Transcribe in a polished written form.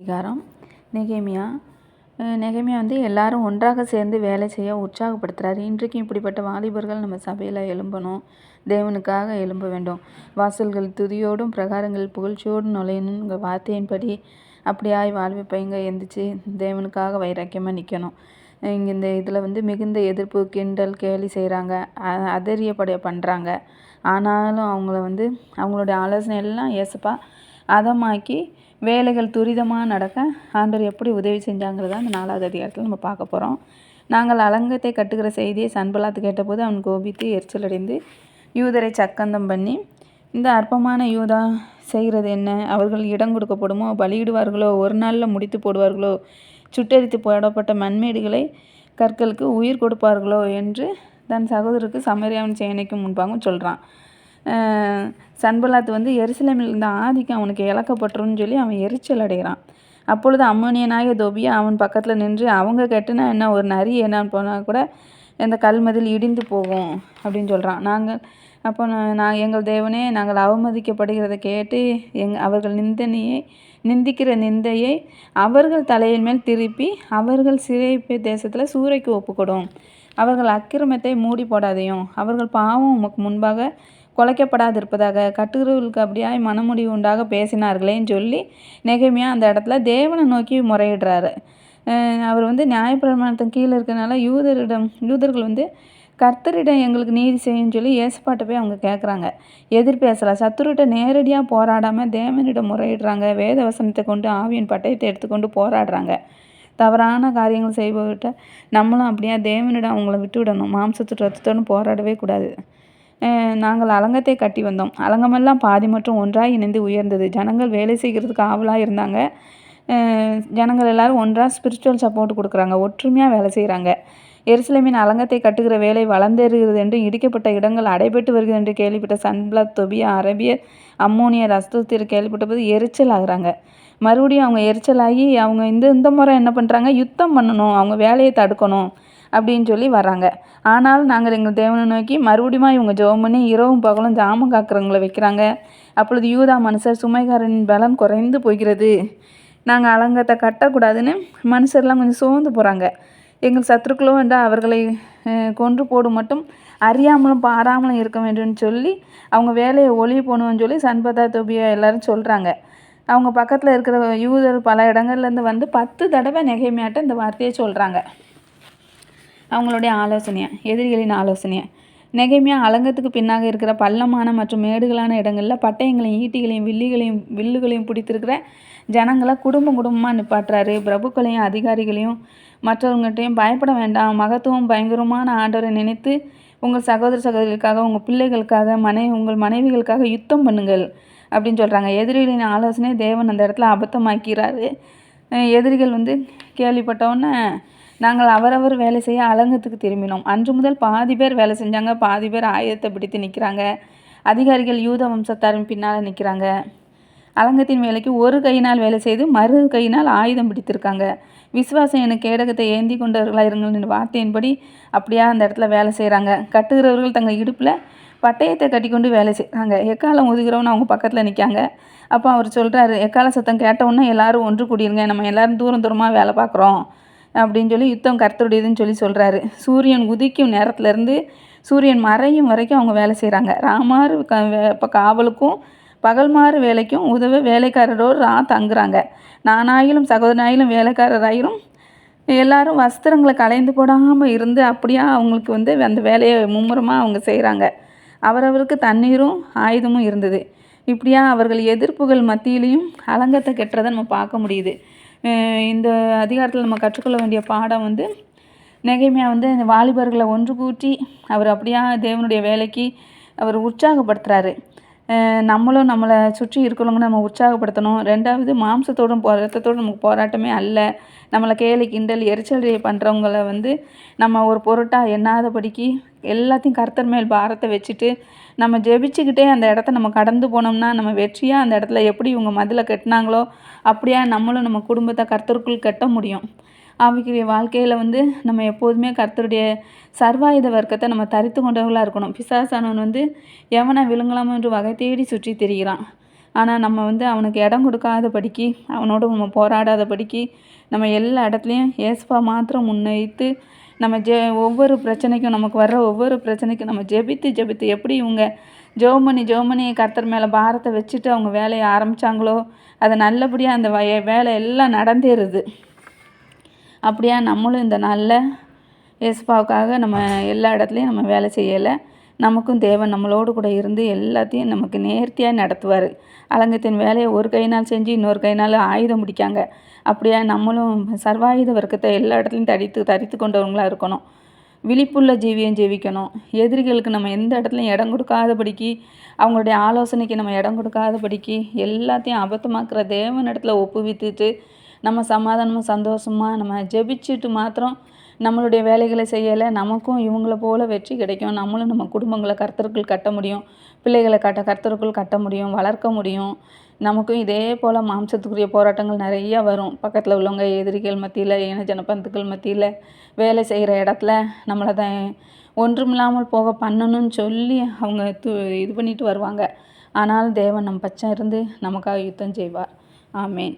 அதிகாரம் நெகேமியா. நெகேமியா வந்து எல்லாரும் ஒன்றாக சேர்ந்து வேலை செய்ய உற்சாகப்படுத்துகிறாரு. இன்றைக்கும் இப்படிப்பட்ட வாலிபர்கள் நம்ம சபையில் எழும்பணும், தேவனுக்காக எழும்ப வேண்டும். வாசல்கள் துதியோடும் பிரகாரங்கள் புகழ்ச்சியோடும் நுழையணுங்கிற வார்த்தையின்படி அப்படியாய் வாழ்விப்பைங்க எந்திரிச்சு தேவனுக்காக வைராக்கியமாக நிற்கணும். இங்கே இந்த இதில் வந்து மிகுந்த எதிர்ப்பு, கிண்டல், கேலி செய்கிறாங்க, அதரியப்படைய பண்ணுறாங்க. ஆனாலும் அவங்கள வந்து அவங்களுடைய ஆலோசனை எல்லாம் ஏசப்பா அதமாக்கி வேலைகள் துரிதமாக நடக்க ஆண்டவர் எப்படி உதவி செஞ்சாங்கிறத அந்த 4வது அதிகாரத்தில் நம்ம பார்க்க போகிறோம். நாங்கள் அலங்கத்தை கட்டுகிற செய்தியை சன்பலாத் கேட்டபோது அவன் கோபித்து எரிச்சலடைந்து யூதரை சக்கந்தம் பண்ணி, இந்த அற்பமான யூதா செய்கிறது என்ன? அவர்கள் இடம் கொடுக்கப்படுமோ? பலியிடுவார்களோ? ஒரு நாளில் முடித்து போடுவார்களோ? சுட்டெரித்து போடப்பட்ட மண்மேடுகளை கற்களுக்கு உயிர் கொடுப்பார்களோ என்று தன் சகோதரருக்கு சமரியாவின் சேனைக்கும் முன்பாகவும் சொல்கிறான். சன்பலாத் வந்து எருசலேமில் இருந்த ஆதிக்கம் அவனுக்கு இழக்கப்பட்டுருன்னு சொல்லி அவன் எரிச்சல் அடைகிறான். அப்பொழுது அம்மோனியனாகிய தொபியா அவன் பக்கத்தில் நின்று, அவங்க கெட்டுனா என்ன, ஒரு நரி என்னான்னு போனால் கூட இந்த கல்மதில் இடிந்து போகும் அப்படின்னு சொல்கிறான். எங்கள் தேவனே, நாங்கள் அவமதிக்கப்படுகிறத கேட்டு அவர்கள் நிந்திக்கிற நிந்தையை அவர்கள் தலையின் மேல் திருப்பி அவர்கள் சிறைப்பு தேசத்தில் சூறைக்கு ஒப்புக்கொடும். அவர்கள் அக்கிரமத்தை மூடி போடாதையும் அவர்கள் பாவம் உமக்கு முன்பாக குலைக்கப்படாதிருப்பதாக கட்டுகிறவர்களுக்கு அப்படியாய் மனமுடிவு உண்டாக பேசினார்களேன்னு சொல்லி நெகேமியா அந்த இடத்துல தேவனை நோக்கி முறையிடுறாரு. அவர் வந்து நியாயப்பிரமாணத்தின் கீழே இருக்கிறனால யூதர்கள் வந்து கர்த்தரிடம் எங்களுக்கு நீதி செய்யுன்னு சொல்லி ஏசப்பாட்ட போய் அவங்க கேட்குறாங்க. பேசலாம். சத்துருகிட்ட நேரடியாக போராடாமல் தேவனிடம் முறையிடுறாங்க. வேத வசனத்தை கொண்டு ஆவியின் பட்டயத்தை எடுத்துக்கொண்டு போராடுறாங்க. தவறான காரியங்கள் செய்பவர்கிட்ட நம்மளும் அப்படியே தேவனிடம் அவங்கள விட்டுவிடணும். மாம்சத்து ரத்தத்தோடு போராடவே கூடாது. நாங்கள் அலங்கத்தை கட்டி வந்தோம். அலங்கமெல்லாம் பாதி மற்றும் ஒன்றாக இணைந்து உயர்ந்தது. ஜனங்கள் வேலை செய்கிறதுக்கு ஆவலாக இருந்தாங்க. ஜனங்கள் எல்லோரும் ஒன்றாக ஸ்பிரிச்சுவல் சப்போர்ட் கொடுக்குறாங்க, ஒற்றுமையாக வேலை செய்கிறாங்க. எருசலேமின் அலங்கத்தை கட்டுகிற வேலை வளர்ந்தேறுகிறது என்று, இடிக்கப்பட்ட இடங்கள் அடைபட்டு வருகிறது என்று கேள்விப்பட்ட சன்பலாத், தொபியா, அரபியர், அம்மோனியர், அஸ்தோத்தியர் கேள்விப்பட்ட போது எரிச்சல் ஆகுறாங்க. மறுபடியும் அவங்க எரிச்சலாகி அவங்க இந்த முறை என்ன பண்ணுறாங்க, யுத்தம் பண்ணணும், அவங்க வேலையை தடுக்கணும் அப்படின்னு சொல்லி வர்றாங்க. ஆனாலும் நாங்கள் எங்கள் தேவனை நோக்கி மறுபடியும் இவங்க ஜெபம் பண்ணி இரவும் பகலும் ஜாமம் காக்கிறவங்கள வைக்கிறாங்க. அப்பொழுது யூதா மனுஷர் சுமைகாரனின் பலம் குறைந்து போகிறது. நாங்கள் அலங்கத்தை கட்டக்கூடாதுன்னு மனுஷர்லாம் கொஞ்சம் சோர்ந்து போகிறாங்க. எங்கள் சத்துருக்களோ என்றால் அவர்களை கொன்று போடும் மட்டும் அறியாமலும் பாராமலும் இருக்க வேண்டும்னு சொல்லி அவங்க வேலையை ஒளிவு போகணும்னு சொல்லி சன்பலாத், தொபியா எல்லோரும் சொல்கிறாங்க. அவங்க பக்கத்தில் இருக்கிற யூதர் பல இடங்கள்லேருந்து வந்து 10 தடவை நெகேமியாட்ட இந்த வார்த்தையை சொல்கிறாங்க. அவங்களுடைய எதிரிகளின் ஆலோசனையை. நெகேமியா அலங்கத்துக்கு பின்னாக இருக்கிற பள்ளமான மற்றும் மேடுகளான இடங்களில் பட்டயங்களையும் ஈட்டிகளையும் வில்லுகளையும் பிடித்திருக்கிற ஜனங்களை குடும்பமாக நிப்பாட்டுறாரு. பிரபுக்களையும் அதிகாரிகளையும் மற்றவங்கள்ட்டையும் பயப்பட வேண்டாம், மகத்துவம் பயங்கரமான ஆண்டவரை நினைத்து உங்கள் சகோதரிகளுக்காக, உங்கள் பிள்ளைகளுக்காக, உங்கள் மனைவிகளுக்காக யுத்தம் பண்ணுங்கள் அப்படின்னு சொல்கிறாங்க. எதிரிகளின் ஆலோசனை தேவன் அந்த இடத்துல அபத்தமாக்கிறாரு. எதிரிகள் வந்து கேள்விப்பட்டவுடனே நாங்கள் அவரவர் வேலை செய்ய அலங்கத்துக்கு திரும்பினோம். அன்று முதல் பாதி பேர் வேலை செஞ்சாங்க, பாதி பேர் ஆயுதத்தை பிடித்து நிற்கிறாங்க. அதிகாரிகள் யூத வம்சத்தாரின் பின்னால் நிற்கிறாங்க. அலங்கத்தின் வேலைக்கு ஒரு கையினால் வேலை செய்து மறு கையினால் ஆயுதம் பிடித்திருக்காங்க. விசுவாசம் எனக்கு கேடகத்தை ஏந்தி கொண்டவர்களாக இருங்கள் வார்த்தையின்படி அப்படியா அந்த இடத்துல வேலை செய்கிறாங்க. கட்டுகிறவர்கள் தங்கள் இடுப்பில் பட்டயத்தை கட்டி கொண்டு வேலை செய்கிறாங்க. எக்காலம் ஒதுகிறவன்னு அவங்க பக்கத்தில் நிற்காங்க. அப்போ அவர் சொல்கிறாரு, எக்கால சத்தம் கேட்டவுடனே எல்லோரும் ஒன்று கூடிருங்க, நம்ம எல்லோரும் தூரமாக வேலை பார்க்குறோம் அப்படின்னு சொல்லி யுத்தம் கர்த்தருடையதுன்னு சொல்லி சொல்கிறாரு. சூரியன் உதிக்கும் நேரத்துலேருந்து சூரியன் மறையும் வரைக்கும் அவங்க வேலை செய்கிறாங்க. ராமாறு இப்போ காவலுக்கும் பகல்மாறு வேலைக்கும் உதவ வேலைக்காரரோடு தங்குறாங்க. நானாயிலும் சகோதரனாயிலும் வேலைக்காரராயிலும் எல்லாரும் வஸ்திரங்களை களைந்து போடாமல் இருந்து அப்படியா அவங்களுக்கு வந்து அந்த வேலையை மும்முரமாக அவங்க செய்கிறாங்க. அவரவருக்கு தண்ணீரும் ஆயுதமும் இருந்தது. இப்படியா அவர்கள் எதிர்ப்புகள் மத்தியிலையும் அலங்கத்தை கட்டுறதை நம்ம பார்க்க முடியுது. இந்த அதிகாரத்தில் நம்ம கற்றுக்கொள்ள வேண்டிய பாடம் வந்து நெகேமியா வந்து இந்த வாலிபர்களை ஒன்று கூட்டி அவர் அப்படியா தேவனுடைய வேலைக்கு அவர் உற்சாகப்படுத்துகிறாரு. நம்மளும் நம்மளை சுற்றி இருக்கிறவங்க நம்ம உற்சாகப்படுத்தணும். 2வது மாம்சத்தோடும் ரத்தத்தோடும் நமக்கு போராட்டமே அல்ல. நம்மளை கேலி கிண்டல் எரிச்சல் பண்ணுறவங்கள வந்து நம்ம ஒரு பொருட்டாக எண்ணாதபடிக்கு எல்லாத்தையும் கர்த்தர் மேல் பாரத்தை வச்சுட்டு நம்ம ஜெபிச்சுக்கிட்டே அந்த இடத்த நம்ம கடந்து போனோம்னா நம்ம வெற்றியாக அந்த இடத்துல எப்படி இவங்க மதிலை கட்டினாங்களோ அப்படியா நம்மளும் நம்ம குடும்பத்தை கர்த்தருக்குள் கட்ட முடியும். ஆவிக்குரிய வாழ்க்கையில் வந்து நம்ம எப்போதுமே கர்த்தருடைய சர்வாயுத வர்க்கத்தை நம்ம தரித்து கொண்டவர்களாக இருக்கணும். பிசாசானவன் வந்து எவனை விழுங்கலாமோ என்று வகை தேடி சுற்றி திரிகிறான். ஆனால் நம்ம அவனுக்கு இடம் கொடுக்காதபடிக்கு, அவனோடு நம்ம போராடாதபடிக்கு, நம்ம எல்லா இடத்துலையும் ஏசப்பா மாத்திரம் முன்வைத்து நம்ம ஒவ்வொரு பிரச்சனைக்கும், நமக்கு வர்ற ஒவ்வொரு பிரச்சனைக்கும் நம்ம ஜெபித்து எப்படி இவங்க ஜெபம் பண்ணி கர்த்தர் மேலே பாரத்தை வச்சுட்டு அவங்க வேலையை ஆரம்பித்தாங்களோ, அது நல்லபடியாக அந்த வேலை எல்லாம் நடந்தேறுது. அப்படியா நம்மளும் இந்த நாளில் ஏசப்பாவுக்காக நம்ம எல்லா இடத்துலையும் நம்ம வேலை செய்யலை. நமக்கும் தேவன் நம்மளோடு கூட இருந்து எல்லாத்தையும் நமக்கு நேர்த்தியாக நடத்துவார். அலங்கத்தின் வேலையை ஒரு கையினால் செஞ்சு இன்னொரு கையினால் ஆயுதம் பிடிக்காங்க. அப்படியா நம்மளும் சர்வாயுத வர்க்கத்தை எல்லா இடத்துலையும் தரித்து கொண்டவங்களாக இருக்கணும். விழிப்புள்ள ஜீவியம் ஜீவிக்கணும். எதிரிகளுக்கு நம்ம எந்த இடத்துலையும் இடம் கொடுக்காதபடிக்கு, அவங்களுடைய ஆலோசனைக்கு நம்ம இடம் கொடுக்காதபடிக்கு, எல்லாத்தையும் அபத்தமாக்குற தேவனிடத்துல ஒப்புவித்துட்டு நம்ம சமாதானமாக சந்தோஷமாக நம்ம ஜெபிச்சுட்டு மாத்திரம் நம்மளுடைய வேலைகளை செய்யலை, நமக்கும் இவங்கள போல் வெற்றி கிடைக்கும். நம்மளும் நம்ம குடும்பங்களை கர்த்தருக்குள் கட்ட முடியும், பிள்ளைகளை கர்த்தருக்குள் கட்ட முடியும், வளர்க்க முடியும். நமக்கும் இதே போல் மாம்சத்துக்குரிய போராட்டங்கள் நிறையா வரும். பக்கத்தில் உள்ளவங்க, எதிரிகள் மத்தியில், ஜனபந்துக்கள் மத்தியில், வேலை செய்கிற இடத்துல நம்மளை தான் ஒன்றுமில்லாமல் போக பண்ணணும்னு சொல்லி அவங்க இது பண்ணிட்டு வருவாங்க. ஆனால் தேவன் நம் பட்சம் இருந்து நமக்காக யுத்தம் செய்வார். ஆமேன்.